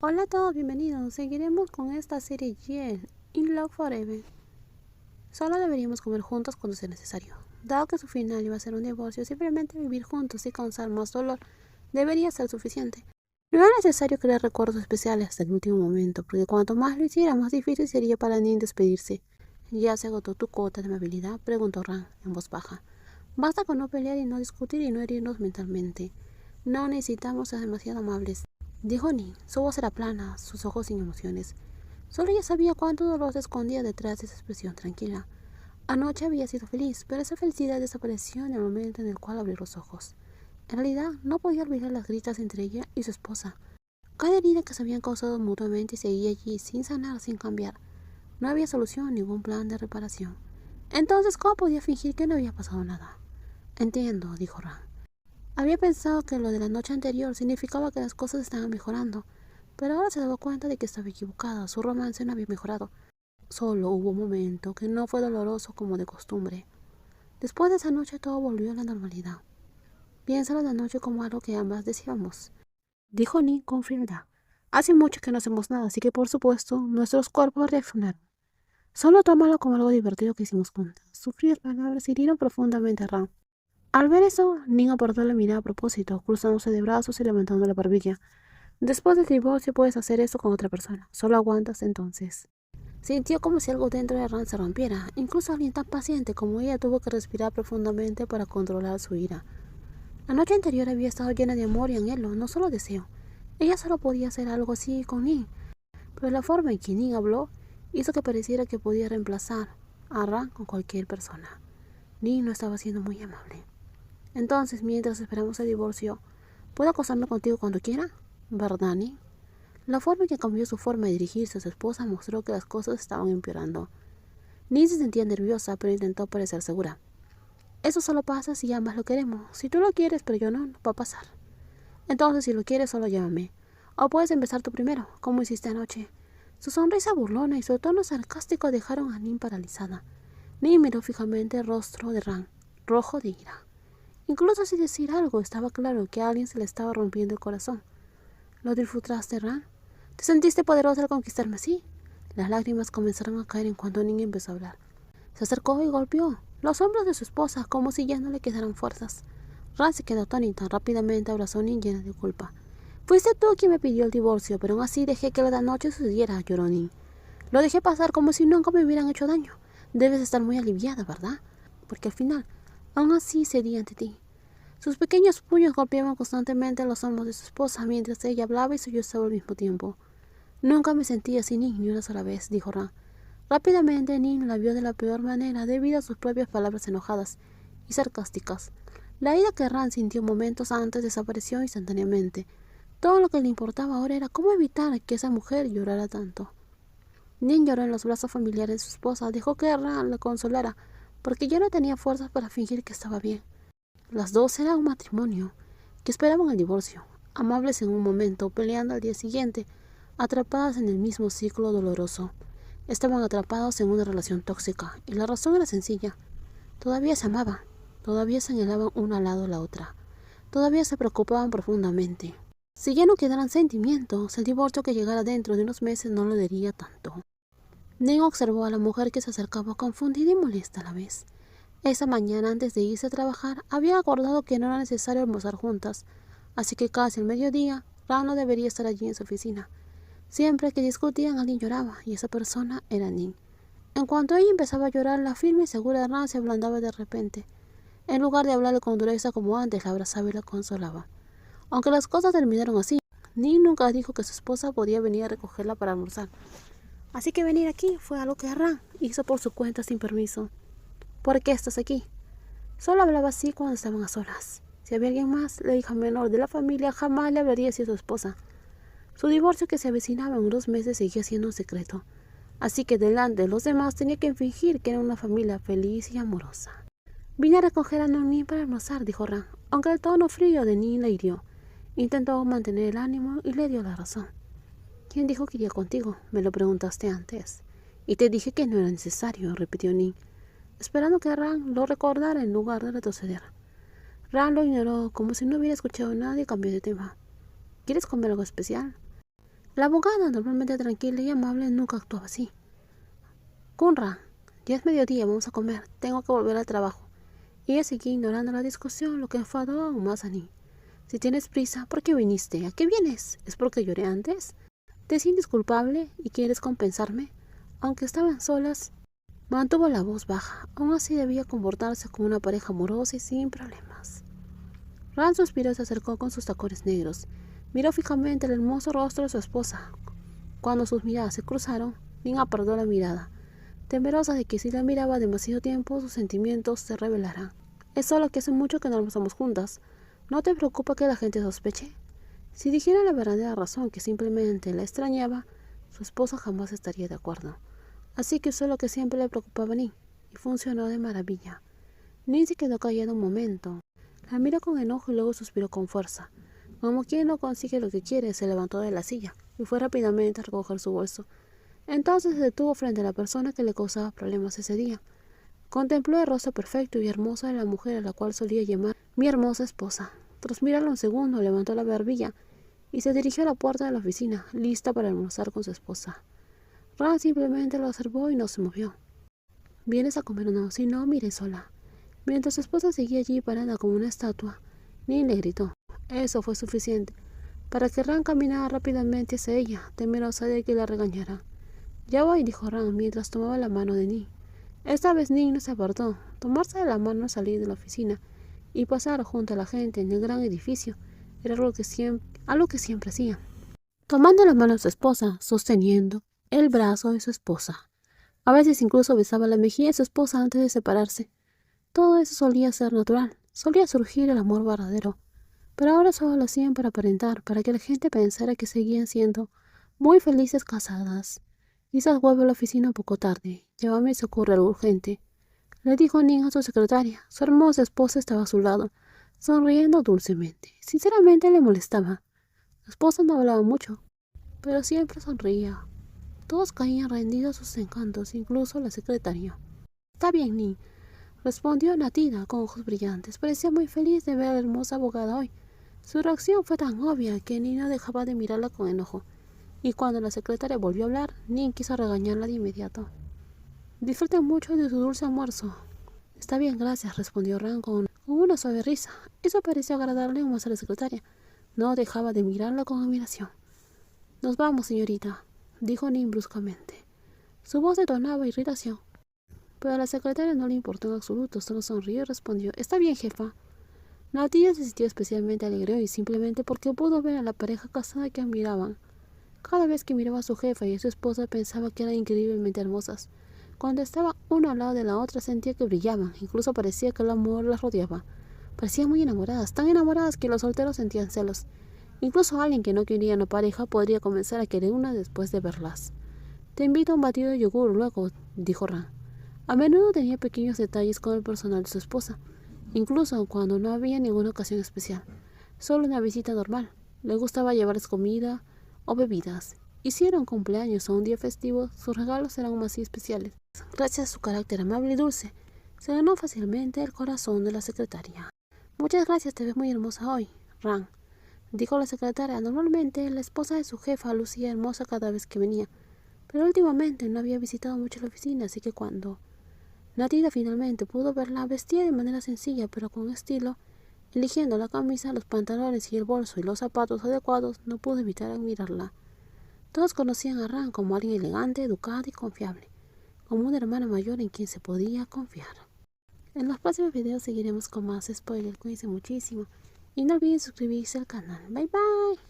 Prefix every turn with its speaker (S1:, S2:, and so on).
S1: Hola a todos, bienvenidos. Seguiremos con esta serie Yell, In Love Forever. Solo deberíamos comer juntos cuando sea necesario. Dado que su final iba a ser un divorcio, simplemente vivir juntos y causar más dolor debería ser suficiente. No era necesario crear recuerdos especiales hasta el último momento, porque cuanto más lo hiciera, más difícil sería para Nin despedirse. ¿Ya se agotó tu cuota de amabilidad?, preguntó Ran en voz baja. Basta con no pelear y no discutir y no herirnos mentalmente. No necesitamos ser demasiado amables, dijo Nin. Su voz era plana, sus ojos sin emociones. Solo ella sabía cuánto dolor se escondía detrás de esa expresión tranquila. Anoche había sido feliz, pero esa felicidad desapareció en el momento en el cual abrió los ojos. En realidad, no podía olvidar las gritas entre ella y su esposa. Cada herida que se habían causado mutuamente seguía allí, sin sanar, sin cambiar. No había solución, ningún plan de reparación. Entonces, ¿cómo podía fingir que no había pasado nada? Entiendo, dijo Ran. Había pensado que lo de la noche anterior significaba que las cosas estaban mejorando, pero ahora se daba cuenta de que estaba equivocada. Su romance no había mejorado. Solo hubo un momento que no fue doloroso como de costumbre. Después de esa noche todo volvió a la normalidad. Piénsalo de noche como algo que ambas deseábamos, dijo Nick con frialdad. Hace mucho que no hacemos nada, así que por supuesto nuestros cuerpos reaccionaron. Solo tómalo como algo divertido que hicimos juntas. Sus frías palabras hirieron profundamente a Ram. Al ver eso, Ning apartó la mirada a propósito, cruzándose de brazos y levantando la barbilla. Después del divorcio puedes hacer eso con otra persona. Solo aguantas entonces. Sintió como si algo dentro de Ran se rompiera. Incluso alguien tan paciente como ella tuvo que respirar profundamente para controlar su ira. La noche anterior había estado llena de amor y anhelo, no solo deseo. Ella solo podía hacer algo así con Ning, pero la forma en que Ning habló hizo que pareciera que podía reemplazar a Ran con cualquier persona. Ning no estaba siendo muy amable. Entonces, mientras esperamos el divorcio, ¿puedo acostarme contigo cuando quiera? ¿Verdad, Ning? La forma en que cambió su forma de dirigirse a su esposa mostró que las cosas estaban empeorando. Ning se sentía nerviosa, pero intentó parecer segura. Eso solo pasa si ambas lo queremos. Si tú lo quieres, pero yo no, no va a pasar. Entonces, si lo quieres, solo llámame. O puedes empezar tú primero, como hiciste anoche. Su sonrisa burlona y su tono sarcástico dejaron a Ning paralizada. Ning miró fijamente el rostro de Ran, rojo de ira. Incluso sin decir algo, estaba claro que a alguien se le estaba rompiendo el corazón. ¿Lo disfrutaste, Ran? ¿Te sentiste poderosa al conquistarme así? Las lágrimas comenzaron a caer en cuanto Ning empezó a hablar. Se acercó y golpeó los hombros de su esposa como si ya no le quedaran fuerzas. Ran se quedó atónita. Rápidamente abrazó a Ning llena de culpa. Fuiste tú quien me pidió el divorcio, pero aún así dejé que la noche sucediera, lloró Ning. Lo dejé pasar como si nunca me hubieran hecho daño. Debes estar muy aliviada, ¿verdad? Porque al final, aún así cedí ante ti. Sus pequeños puños golpeaban constantemente los hombros de su esposa mientras ella hablaba y sollozaba al mismo tiempo. Nunca me sentí así ni una sola vez, dijo Ran. Rápidamente Nin la vio de la peor manera debido a sus propias palabras enojadas y sarcásticas. La ira que Ran sintió momentos antes desapareció instantáneamente. Todo lo que le importaba ahora era cómo evitar que esa mujer llorara tanto. Nin lloró en los brazos familiares de su esposa, dejó que Ran la consolara, porque ya no tenía fuerzas para fingir que estaba bien. Las dos eran un matrimonio que esperaban el divorcio, amables en un momento, peleando al día siguiente, atrapadas en el mismo ciclo doloroso. Estaban atrapados en una relación tóxica, y la razón era sencilla. Todavía se amaban, todavía se anhelaban una al lado de la otra, todavía se preocupaban profundamente. Si ya no quedaran sentimientos, el divorcio que llegara dentro de unos meses no lo daría tanto. Nen observó a la mujer que se acercaba confundida y molesta a la vez. Esa mañana, antes de irse a trabajar, había acordado que no era necesario almorzar juntas, así que casi al mediodía, Ran no debería estar allí en su oficina. Siempre que discutían, alguien lloraba, y esa persona era Nin. En cuanto ella empezaba a llorar, la firme y segura Ran se ablandaba de repente. En lugar de hablarle con dureza como antes, la abrazaba y la consolaba. Aunque las cosas terminaron así, Nin nunca dijo que su esposa podía venir a recogerla para almorzar. Así que venir aquí fue algo que Ran hizo por su cuenta sin permiso. ¿Por qué estás aquí? Solo hablaba así cuando estaban a solas. Si había alguien más, la hija menor de la familia jamás le hablaría así a su esposa. Su divorcio que se avecinaba en unos meses seguía siendo un secreto, así que delante de los demás tenía que fingir que era una familia feliz y amorosa. Vine a recoger a Noemí para almorzar, dijo Ran, aunque el tono frío de Nin la hirió. Intentó mantener el ánimo y le dio la razón. ¿Quién dijo que iría contigo? Me lo preguntaste antes. Y te dije que no era necesario, repitió Nin, esperando que Ran lo recordara en lugar de retroceder. Ran lo ignoró como si no hubiera escuchado nada y cambió de tema. ¿Quieres comer algo especial? La abogada, normalmente tranquila y amable, nunca actuaba así. Kunra, ya es mediodía, vamos a comer. Tengo que volver al trabajo. Ella seguía ignorando la discusión, lo que enfadó aún más a Ning. Si tienes prisa, ¿por qué viniste? ¿A qué vienes? ¿Es porque lloré antes? ¿Te sientes culpable y quieres compensarme? Aunque estaban solas, mantuvo la voz baja. Aún así debía comportarse como una pareja amorosa y sin problemas. Ran suspiró y se acercó con sus tacones negros. Miró fijamente el hermoso rostro de su esposa. Cuando sus miradas se cruzaron, Ning apartó la mirada, temerosa de que si la miraba demasiado tiempo sus sentimientos se revelaran. Es solo que hace mucho que no estamos juntas. ¿No te preocupa que la gente sospeche? Si dijera la verdadera razón, que simplemente la extrañaba, su esposa jamás estaría de acuerdo. Así que usó lo que siempre le preocupaba a Ning, y funcionó de maravilla. Ning se quedó callada un momento. La miró con enojo y luego suspiró con fuerza. Como quien no consigue lo que quiere, se levantó de la silla y fue rápidamente a recoger su bolso. Entonces se detuvo frente a la persona que le causaba problemas ese día. Contempló el rostro perfecto y hermoso de la mujer a la cual solía llamar mi hermosa esposa. Tras mirarlo un segundo, levantó la barbilla y se dirigió a la puerta de la oficina, lista para almorzar con su esposa. Ran simplemente lo observó y no se movió. ¿Vienes a comer o no? Si no, mire sola. Mientras su esposa seguía allí parada como una estatua, Ning le gritó. Eso fue suficiente para que Ran caminara rápidamente hacia ella, temerosa de que la regañara. Ya voy, dijo Ran mientras tomaba la mano de Ning. Esta vez Ning no se apartó. Tomarse de la mano al salir de la oficina y pasar junto a la gente en el gran edificio era algo que siempre hacía. Tomando la mano de su esposa, sosteniendo el brazo de su esposa. A veces incluso besaba la mejilla de su esposa antes de separarse. Todo eso solía ser natural, solía surgir el amor verdadero. Pero ahora solo lo hacían para aparentar, para que la gente pensara que seguían siendo muy felices casadas. Quizás vuelva a la oficina un poco tarde. Llámame si ocurre algo urgente. Le dijo Ning a su secretaria. Su hermosa esposa estaba a su lado, sonriendo dulcemente. Sinceramente le molestaba. Su esposa no hablaba mucho, pero siempre sonreía. Todos caían rendidos a sus encantos, incluso la secretaria. Está bien, Ning, respondió Natida con ojos brillantes. Parecía muy feliz de ver a la hermosa abogada hoy. Su reacción fue tan obvia que Ning no dejaba de mirarla con enojo. Y cuando la secretaria volvió a hablar, Ning quiso regañarla de inmediato. Disfruten mucho de su dulce almuerzo. Está bien, gracias, respondió Ran con una suave risa. Eso pareció agradarle aún más a la secretaria. No dejaba de mirarla con admiración. Nos vamos, señorita, dijo Ning bruscamente. Su voz detonaba irritación. Pero a la secretaria no le importó en absoluto, solo sonrió y respondió. Está bien, jefa. Natilla se sintió especialmente alegre hoy, simplemente porque pudo ver a la pareja casada que admiraban. Cada vez que miraba a su jefa y a su esposa pensaba que eran increíblemente hermosas. Cuando estaban una al lado de la otra sentía que brillaban, incluso parecía que el amor las rodeaba. Parecían muy enamoradas, tan enamoradas que los solteros sentían celos. Incluso alguien que no quería una pareja podría comenzar a querer una después de verlas. Te invito a un batido de yogur luego, dijo Ran. A menudo tenía pequeños detalles con el personal de su esposa, incluso cuando no había ninguna ocasión especial, solo una visita normal. Le gustaba llevarles comida o bebidas. Y si era un cumpleaños o un día festivo, sus regalos eran más especiales. Gracias a su carácter amable y dulce, se ganó fácilmente el corazón de la secretaria. Muchas gracias, te ves muy hermosa hoy, Ran, dijo la secretaria. Normalmente la esposa de su jefa lucía hermosa cada vez que venía, pero últimamente no había visitado mucho la oficina, así que cuando Natida finalmente pudo verla, vestía de manera sencilla pero con estilo, eligiendo la camisa, los pantalones y el bolso y los zapatos adecuados, no pudo evitar admirarla. Todos conocían a Ran como alguien elegante, educado y confiable, como una hermana mayor en quien se podía confiar. En los próximos videos seguiremos con más spoilers. Cuídense muchísimo y no olviden suscribirse al canal. Bye bye.